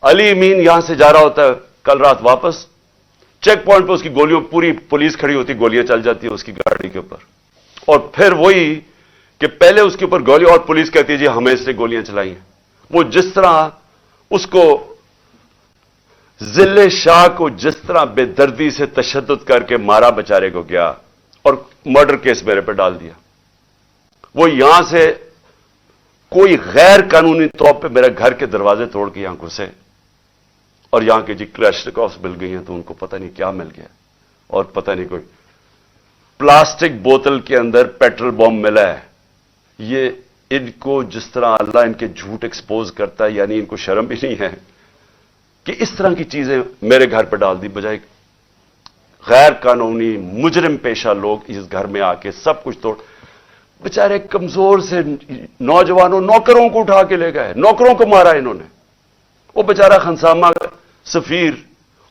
علی امین یہاں سے جا رہا ہوتا ہے کل رات واپس، چیک پوائنٹ پہ اس کی گولیوں، پوری پولیس کھڑی ہوتی، گولیاں چل جاتی ہیں اس کی گاڑی کے اوپر، اور پھر وہی کہ پہلے اس کے اوپر گولی اور پولیس کہتی ہے جی ہمیں اس نے گولیاں چلائی ہیں. وہ جس طرح اس کو ذل شاہ کو جس طرح بے دردی سے تشدد کر کے مارا بیچارے کو گیا اور مرڈر کیس میرے پہ ڈال دیا، وہ یہاں سے کوئی غیر قانونی طور پہ میرے گھر کے دروازے توڑ کے یہاں گھسے، اور یہاں کے جی کلیشنکوفs مل گئی ہیں تو ان کو پتہ نہیں کیا مل گیا، اور پتہ نہیں کوئی پلاسٹک بوتل کے اندر پیٹرول بم ملا ہے. یہ ان کو جس طرح اللہ ان کے جھوٹ ایکسپوز کرتا ہے، یعنی ان کو شرم بھی نہیں ہے کہ اس طرح کی چیزیں میرے گھر پہ ڈال دی، بجائے غیر قانونی مجرم پیشہ لوگ اس گھر میں آ کے سب کچھ توڑ. بیچارے کمزور سے نوجوانوں، نوکروں کو اٹھا کے لے گئے، نوکروں کو مارا انہوں نے. وہ بیچارہ خنسامہ سفیر،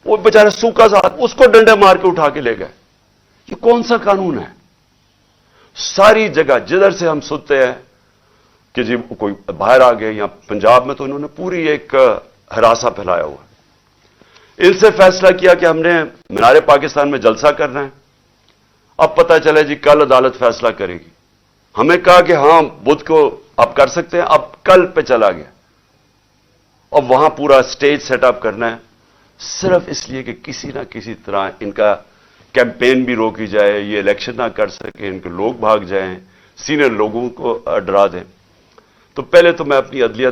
وہ بیچارہ سوکا ذات، اس کو ڈنڈے مار کے اٹھا کے لے گئے. یہ کون سا قانون ہے؟ ساری جگہ جدھر سے ہم سنتے ہیں کہ جی کوئی باہر آ گئے، یا پنجاب میں تو انہوں نے پوری ایک ہراساں پھیلایا ہوا ہے. ان سے فیصلہ کیا کہ ہم نے مینار پاکستان میں جلسہ کرنا ہے. اب پتہ چلے جی کل عدالت فیصلہ کرے گی. ہمیں کہا کہ ہاں بدھ کو آپ کر سکتے ہیں، اب کل پہ چلا گیا. اب وہاں پورا اسٹیج سیٹ اپ کرنا ہے، صرف اس لیے کہ کسی نہ کسی طرح ان کا کیمپین بھی روکی جائے، یہ الیکشن نہ کر سکے، ان کے لوگ بھاگ جائیں، سینئر لوگوں کو ڈرا دیں. تو پہلے تو میں اپنی عدلیہ